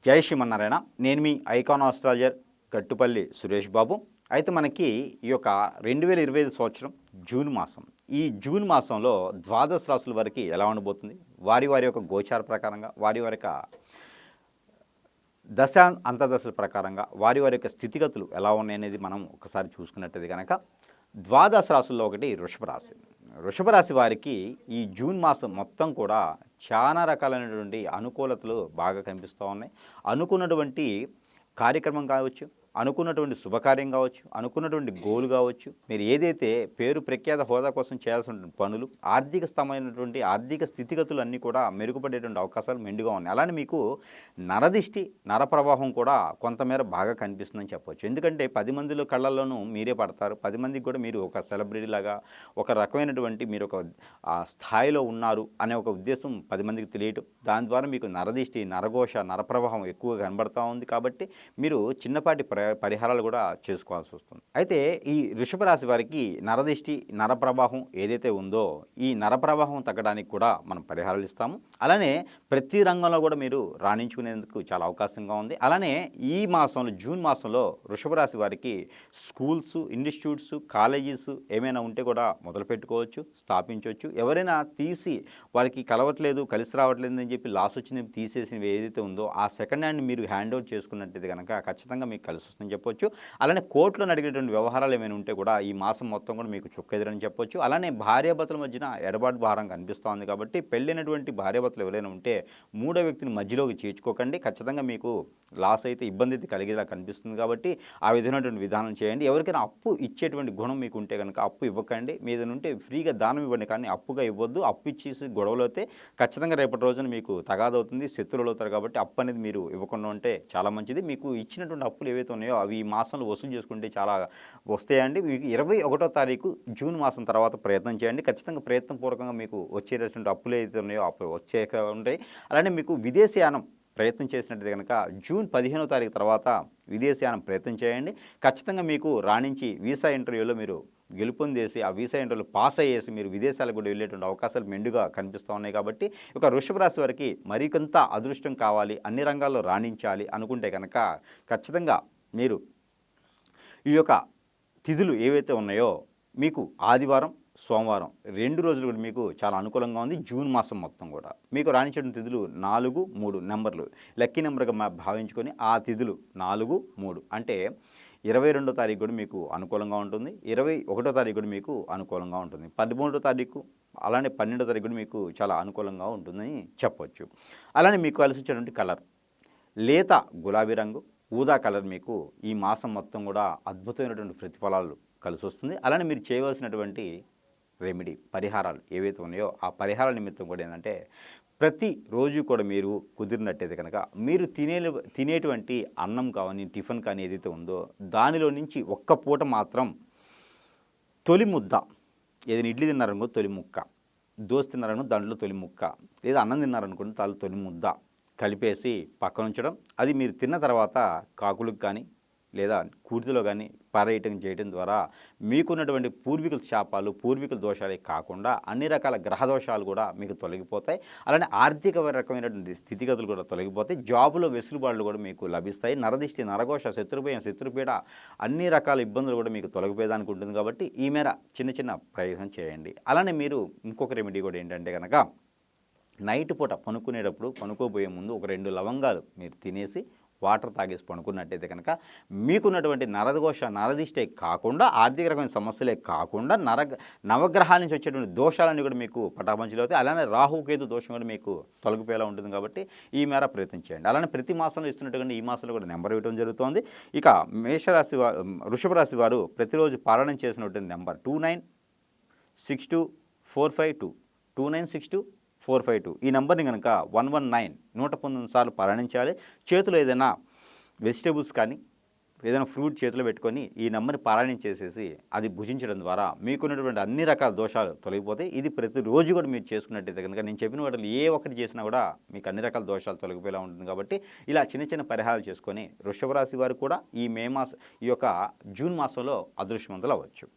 జై శ్రీమన్నారాయణ. నేను మీ icon astrologer Gattupalli Suresh Babu. అయితే మనకి ఈ యొక్క 2025 సంవత్సరం జూన్ మాసం, ఈ జూన్ మాసంలో ద్వాదశ రాశుల వారికి ఎలా ఉండబోతుంది, వారి వారి యొక్క గోచార ప్రకారంగా, వారి వారి యొక్క దశ అంతర్దశల ప్రకారంగా వారి వారి యొక్క స్థితిగతులు ఎలా ఉన్నాయనేది మనం ఒకసారి చూసుకున్నట్టయితే కనుక, ద్వాదశ రాశుల్లో ఒకటి వృషభ రాశి. వృషభ రాశి వారికి ఈ జూన్ మాసం మొత్తం కూడా చాలా రకాలైనటువంటి అనుకూలతలు బాగా కనిపిస్తూ ఉన్నాయి. అనుకున్నటువంటి కార్యక్రమం కావచ్చు, అనుకున్నటువంటి శుభకార్యం కావచ్చు, అనుకున్నటువంటి గోల్ కావచ్చు, మీరు ఏదైతే పేరు ప్రఖ్యాత హోదా కోసం చేయాల్సిన పనులు, ఆర్థిక స్థమైనటువంటి ఆర్థిక స్థితిగతులు అన్నీ కూడా మెరుగుపడేటువంటి అవకాశాలు మెండుగా ఉన్నాయి. అలానే మీకు నరదిష్టి, నరప్రవాహం కూడా కొంతమేర బాగా కనిపిస్తుందని చెప్పవచ్చు. ఎందుకంటే 10 మందిలో కళ్ళల్లోనూ మీరే పడతారు. 10 మందికి కూడా మీరు ఒక సెలబ్రిటీ లాగా, ఒక రకమైనటువంటి మీరు ఒక స్థాయిలో ఉన్నారు అనే ఒక ఉద్దేశం 10 మందికి తెలియటం, దాని ద్వారా మీకు నరదిష్టి, నరఘోష, నరప్రవాహం ఎక్కువగా కనబడుతూ ఉంది. కాబట్టి మీరు చిన్నపాటి పరిహారాలు కూడా చేసుకోవాల్సి వస్తుంది. అయితే ఈ వృషభ రాశి వారికి నరదిష్టి, నరప్రవాహం ఏదైతే ఉందో, ఈ నరప్రవాహం తగ్గడానికి కూడా మనం పరిహారాలు ఇస్తాము. అలానే ప్రతి రంగంలో కూడా మీరు రాణించుకునేందుకు చాలా అవకాశంగా ఉంది. అలానే ఈ మాసంలో, జూన్ మాసంలో వృషభ రాశి వారికి స్కూల్స్, ఇన్స్టిట్యూట్స్, కాలేజెస్ ఏమైనా ఉంటే కూడా మొదలు పెట్టుకోవచ్చు, స్థాపించవచ్చు. ఎవరైనా తీసి వారికి కలవట్లేదు, కలిసి రావట్లేదు అని చెప్పి లాస్ వచ్చింది తీసేసినవి ఏదైతే ఉందో, ఆ సెకండ్ హ్యాండ్ మీరు హ్యాండ్ ఓవర్ చేసుకున్నట్టయితే కనుక ఖచ్చితంగా మీకు కలిసి వస్తుందని చెప్పొచ్చు. అలానే కోర్టులో నడిగేటువంటి వ్యవహారాలు ఏమైనా ఉంటే కూడా ఈ మాసం మొత్తం కూడా మీకు చుక్కెదురని చెప్పొచ్చు. అలానే భార్యాభర్తల మధ్యన ఎడబాటు భారం కనిపిస్తోంది. కాబట్టి పెళ్ళైనటువంటి భార్యాభర్తలు ఎవరైనా ఉంటే మూడో వ్యక్తిని మధ్యలోకి చేర్చుకోకండి. ఖచ్చితంగా మీకు లాస్ అయితే, ఇబ్బంది అయితే కలిగేలా కనిపిస్తుంది. కాబట్టి ఆ విధమైనటువంటి విధానం చేయండి. ఎవరికైనా అప్పు ఇచ్చేటువంటి గుణం మీకు ఉంటే కనుక అప్పు ఇవ్వకండి. మీద ఉంటే ఫ్రీగా దానం ఇవ్వండి, కానీ అప్పుగా ఇవ్వద్దు. అప్పు ఇచ్చేసి గొడవలు అయితే ఖచ్చితంగా రేపటి రోజున మీకు తగాదవుతుంది, శత్రువులు అవుతారు. కాబట్టి అప్పు అనేది మీరు ఇవ్వకుండా ఉంటే చాలా మంచిది. మీకు ఇచ్చినటువంటి అప్పులు ఏవైతే ఉన్నాయో అవి ఈ మాసంలో వసూలు చేసుకుంటే చాలా వస్తాయండి. మీకు 21వ తారీఖు జూన్ మాసం తర్వాత ప్రయత్నం చేయండి. ఖచ్చితంగా ప్రయత్నపూర్వకంగా మీకు వచ్చేటటువంటి అప్పులు ఏవైతే ఉన్నాయో అప్పుడు వచ్చేక ఉంటాయి. అలానే మీకు విదేశీయానం ప్రయత్నం చేసినట్టు కనుక జూన్ 15వ తారీఖు తర్వాత విదేశీయానం ప్రయత్నం చేయండి. ఖచ్చితంగా మీకు రాణించి వీసా ఇంటర్వ్యూలో మీరు గెలుపొందేసి ఆ వీసా ఇంటర్వ్యూలో పాస్ అయ్యేసి మీరు విదేశాలకు కూడా వెళ్ళేటువంటి అవకాశాలు మెండుగా కనిపిస్తూ ఉన్నాయి. కాబట్టి ఒక వృషభ రాశి వారికి మరికొంత అదృష్టం కావాలి, అన్ని రంగాల్లో రాణించాలి అనుకుంటే కనుక ఖచ్చితంగా మీరు ఈ యొక్క తిథులు ఏవైతే ఉన్నాయో మీకు ఆదివారం, సోమవారం 2 రోజులు కూడా మీకు చాలా అనుకూలంగా ఉంది. జూన్ మాసం మొత్తం కూడా మీకు రాణించిన తిథులు 4, 3 నెంబర్లు లక్కీ నెంబర్గా భావించుకొని ఆ తిథులు 4, 3 అంటే 22వ తారీఖు కూడా మీకు అనుకూలంగా ఉంటుంది. 21వ తారీఖు కూడా మీకు అనుకూలంగా ఉంటుంది. 13వ తారీఖు అలానే 12వ తారీఖు కూడా మీకు చాలా అనుకూలంగా ఉంటుందని చెప్పవచ్చు. అలానే మీకు కలిసి వచ్చేటువంటి కలర్ లేత గులాబీ రంగు, ఊదా కలర్ మీకు ఈ మాసం మొత్తం కూడా అద్భుతమైనటువంటి ప్రతిఫలాలు కలిసి వస్తుంది. అలానే మీరు చేయవలసినటువంటి రెమెడీ, పరిహారాలు ఏవైతే ఉన్నాయో ఆ పరిహారాల నిమిత్తం కూడా ఏంటంటే, ప్రతిరోజు కూడా మీరు కుదిరినట్టయితే కనుక మీరు తినేటువంటి అన్నం కానీ, టిఫిన్ కానీ ఏదైతే ఉందో దానిలో నుంచి ఒక్క పూట మాత్రం తొలి ముద్ద, ఏదైనా ఇడ్లీ తిన్నారనుకో తొలి ముక్క, దోశ తిన్నారనుకో దాంట్లో తొలి ముక్క, లేదా అన్నం తిన్నారనుకోండి దాంట్లో తొలి ముద్ద కలిపేసి పక్కన ఉంచడం. అది మీరు తిన్న తర్వాత కాకులకు కానీ లేదా కూర్తిలో కానీ పారేయటం చేయడం ద్వారా మీకున్నటువంటి పూర్వీకుల శాపాలు, పూర్వీకుల దోషాలే కాకుండా అన్ని రకాల గ్రహ దోషాలు కూడా మీకు తొలగిపోతాయి. అలానే ఆర్థిక రకమైనటువంటి స్థితిగతులు కూడా తొలగిపోతాయి. జాబులో వెసులుబాట్లు కూడా మీకు లభిస్తాయి. నరదిష్టి, నరఘోష, శత్రుభయం, శత్రుపీడ అన్ని రకాల ఇబ్బందులు కూడా మీకు తొలగిపోయేదానికి ఉంటుంది. కాబట్టి ఈ మేర చిన్న చిన్న ప్రయత్నం చేయండి. అలానే మీరు ఇంకొక రెమెడీ కూడా ఏంటంటే కనుక, నైట్ పూట పనుకునేటప్పుడు పనుకోబోయే ముందు ఒక 2 లవంగాలు మీరు తినేసి వాటర్ తాగేసి పనుకున్నట్టయితే కనుక మీకున్నటువంటి నరఘోష, నరదిష్టే కాకుండా ఆర్థిక రకమైన సమస్యలే కాకుండా నవగ్రహాల నుంచి వచ్చేటువంటి దోషాలన్నీ కూడా మీకు పటాపంచలు అవుతాయి. అలానే రాహుకేతు దోషం కూడా మీకు తొలగిపోయేలా ఉంటుంది. కాబట్టి ఈ మేర ప్రయత్నం చేయండి. అలానే ప్రతి మాసంలో ఇస్తున్నట్టుగా ఈ మాసంలో కూడా నెంబర్ ఇవ్వడం జరుగుతోంది. ఇక మేషరాశి వారు, వృషభ రాశి వారు ప్రతిరోజు పాలన చేసినటువంటి నెంబర్ 2962452, 2962452. ఈ నెంబర్ని కనుక 119 సార్లు పారాయణించాలి. చేతిలో ఏదైనా వెజిటేబుల్స్ కానీ ఏదైనా ఫ్రూట్ చేతిలో పెట్టుకొని ఈ నెంబర్ని పారాయణం చేసేసి అది భుజించడం ద్వారా మీకున్నటువంటి అన్ని రకాల దోషాలు తొలగిపోతాయి. ఇది ప్రతిరోజు కూడా మీరు చేసుకున్నట్టయితే కనుక నేను చెప్పిన వాటిలో ఏ ఒక్కటి చేసినా కూడా మీకు అన్ని రకాల దోషాలు తొలగిపోయేలా ఉంటుంది. కాబట్టి ఇలా చిన్న చిన్న పరిహారాలు చేసుకొని వృషభ రాశి వారు కూడా ఈ యొక్క జూన్ మాసంలో అదృష్టవంతులు అవ్వచ్చు.